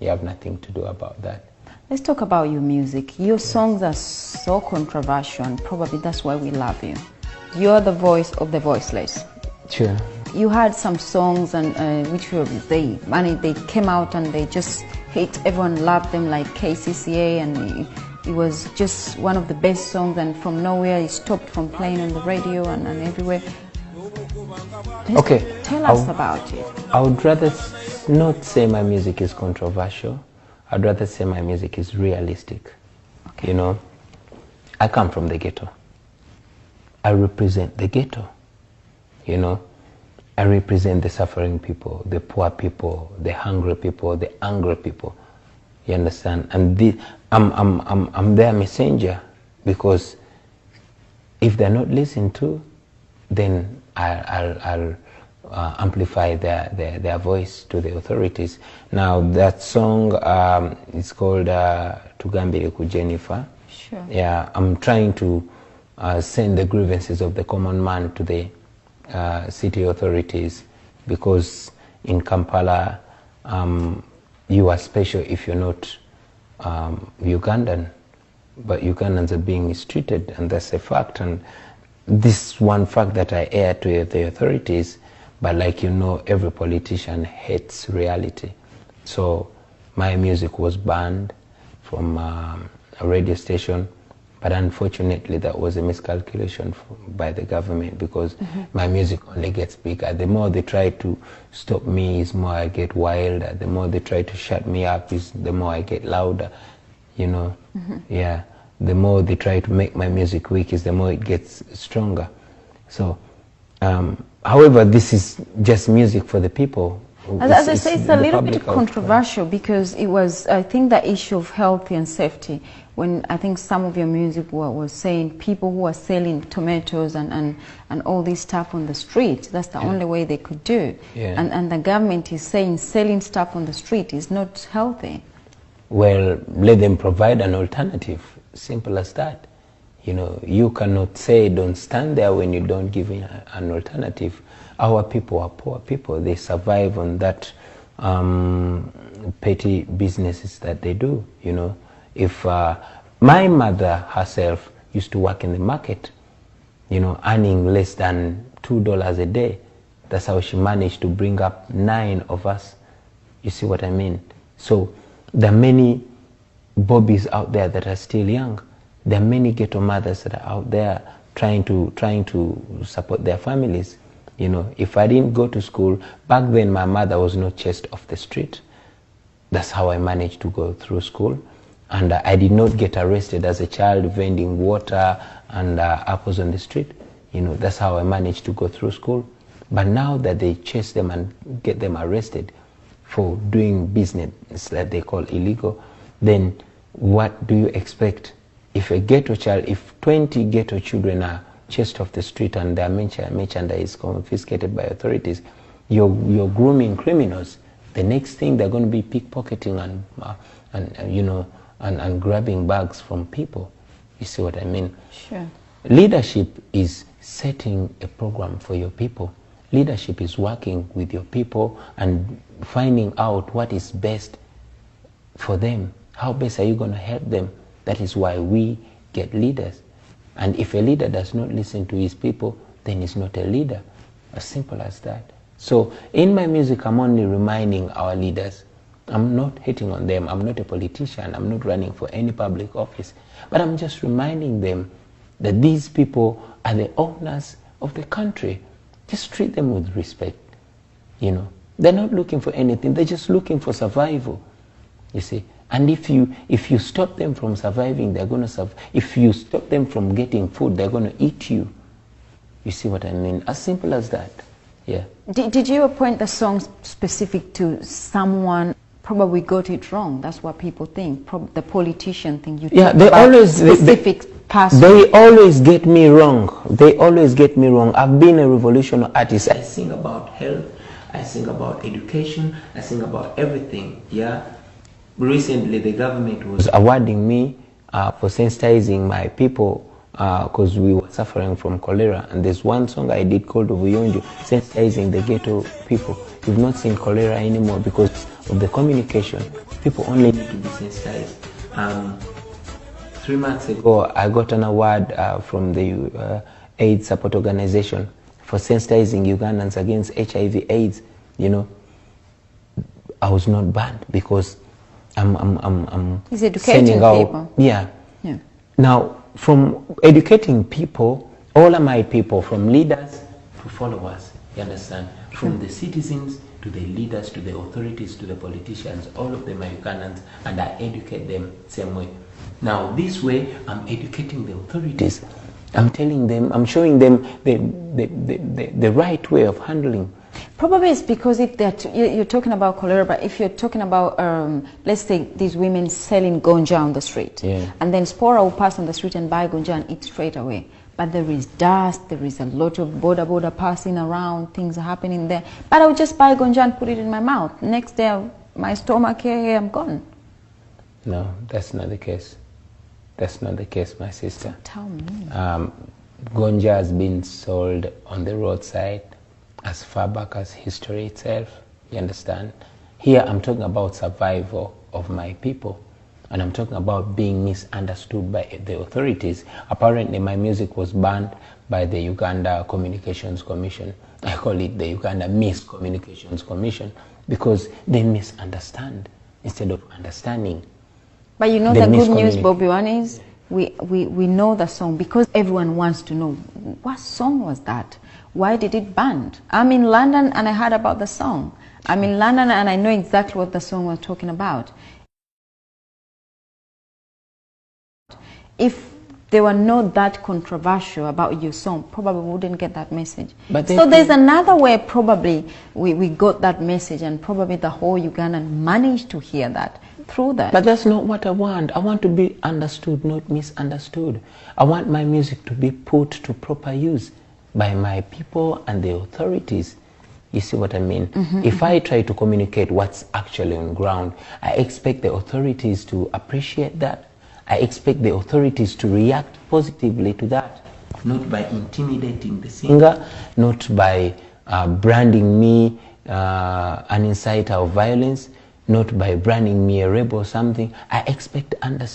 you have nothing to do about that. Let's talk about your music. Your songs are so controversial, and probably that's why we love you. You're the voice of the voiceless. Sure. You had some songs and which were they came out and they just hit. Everyone loved them, like KCCA, and it was just one of the best songs. And from nowhere, it stopped from playing on the radio and everywhere. Okay. Tell us about it. I would rather not say my music is controversial. I'd rather say my music is realistic. Okay. You know, I come from the ghetto. I represent the ghetto. You know, I represent the suffering people, the poor people, the hungry people, the angry people. You understand? And I'm their messenger, because if they're not listened to, then I'll amplify their voice to the authorities. Now that song is called Tugambire ku Jennifer. Sure. Yeah, I'm trying to send the grievances of the common man to the city authorities, because in Kampala you are special if you're not Ugandan, but Ugandans are being mistreated, and that's a fact. And this one fact that I air to the authorities, but like you know, every politician hates reality. So my music was banned from a radio station, but unfortunately that was a miscalculation by the government, because my music only gets bigger. The more they try to stop me, is more I get wilder. The more they try to shut me up, is the more I get louder. You know, yeah. The more they try to make my music weak, is the more it gets stronger. So, however, this is just music for the people. As I say, it's a little bit controversial, because it was, I think, the issue of health and safety. When I think some of your music was saying people who are selling tomatoes and all this stuff on the street, that's the only way they could do it. Yeah. And the government is saying selling stuff on the street is not healthy. Well, let them provide an alternative. Simple as that. You know, you cannot say don't stand there when you don't give an alternative. Our people are poor people. They survive on that petty businesses that they do, you know. If my mother herself used to work in the market, you know, earning less than $2 a day. That's how she managed to bring up 9 of us. You see what I mean? So there are many Bobbies out there that are still young. There are many ghetto mothers that are out there trying to support their families. You know, if I didn't go to school, back then my mother was not chased off the street. That's how I managed to go through school. And I did not get arrested as a child vending water and apples on the street. You know, that's how I managed to go through school. But now that they chase them and get them arrested for doing business that they call illegal, then what do you expect? If a ghetto child, if 20 ghetto children are chased off the street and their merchandise is confiscated by authorities, you're grooming criminals. The next thing, they're going to be pickpocketing and you know, and grabbing bags from people. You see what I mean? Sure. Leadership is setting a program for your people. Leadership is working with your people and finding out what is best for them. How best are you going to help them? That is why we get leaders. And if a leader does not listen to his people, then he's not a leader. As simple as that. So in my music, I'm only reminding our leaders. I'm not hitting on them. I'm not a politician. I'm not running for any public office. But I'm just reminding them that these people are the owners of the country. Just treat them with respect. You know, they're not looking for anything. They're just looking for survival. You see. And if you stop them from surviving, they're going to survive. If you stop them from getting food, they're going to eat you. You see what I mean? As simple as that. Yeah. Did you appoint the song specific to someone? Probably got it wrong. That's what people think. The politician think. Yeah, they always specific person. They always get me wrong. They always get me wrong. I've been a revolutionary artist. I sing about health. I sing about education. I sing about everything. Yeah. Recently, the government was awarding me for sensitizing my people because we were suffering from cholera. And there's one song I did called Ubuyonjo, sensitizing the ghetto people. You've not seen cholera anymore because of the communication. People only need to be sensitized. 3 months ago, I got an award from the AIDS support organization for sensitizing Ugandans against HIV/AIDS. You know, I was not banned because I'm He's educating sending out people. Yeah. Now, from educating people, all of my people, from leaders to followers, you understand, from the citizens to the leaders to the authorities to the politicians, all of them are Ugandans, and I educate them same way. Now, this way, I'm educating the authorities. I'm telling them, I'm showing them the right way of handling. Probably it's because if you're talking about cholera, but if you're talking about, let's say these women selling gonja on the street, and then Spora will pass on the street and buy gonja and eat straight away. But there is dust, there is a lot of border passing around, things are happening there. But I would just buy gonja and put it in my mouth. Next day, my stomach here, I'm gone. No, that's not the case. That's not the case, my sister. Tell me. Gonja has been sold on the roadside as far back as history itself. You understand? Here I'm talking about survival of my people, and I'm talking about being misunderstood by the authorities. Apparently my music was banned by the Uganda Communications Commission. I call it the Uganda Miscommunications Commission because they misunderstand instead of understanding. But you know the good news, Bobi, one is we know the song because everyone wants to know what song was that? Why did it ban? I'm in London and I heard about the song. I'm in London and I know exactly what the song was talking about. If they were not that controversial about your song, probably we wouldn't get that message. But so there's another way probably we got that message, and probably the whole Ugandan managed to hear that through that. But that's not what I want. I want to be understood, not misunderstood. I want my music to be put to proper use by my people and the authorities. You see what I mean? If I try to communicate what's actually on ground, I expect the authorities to appreciate that. I expect the authorities to react positively to that, not by intimidating the singer, not by branding me an inciter of violence, not by branding me a rebel or something. I expect understanding.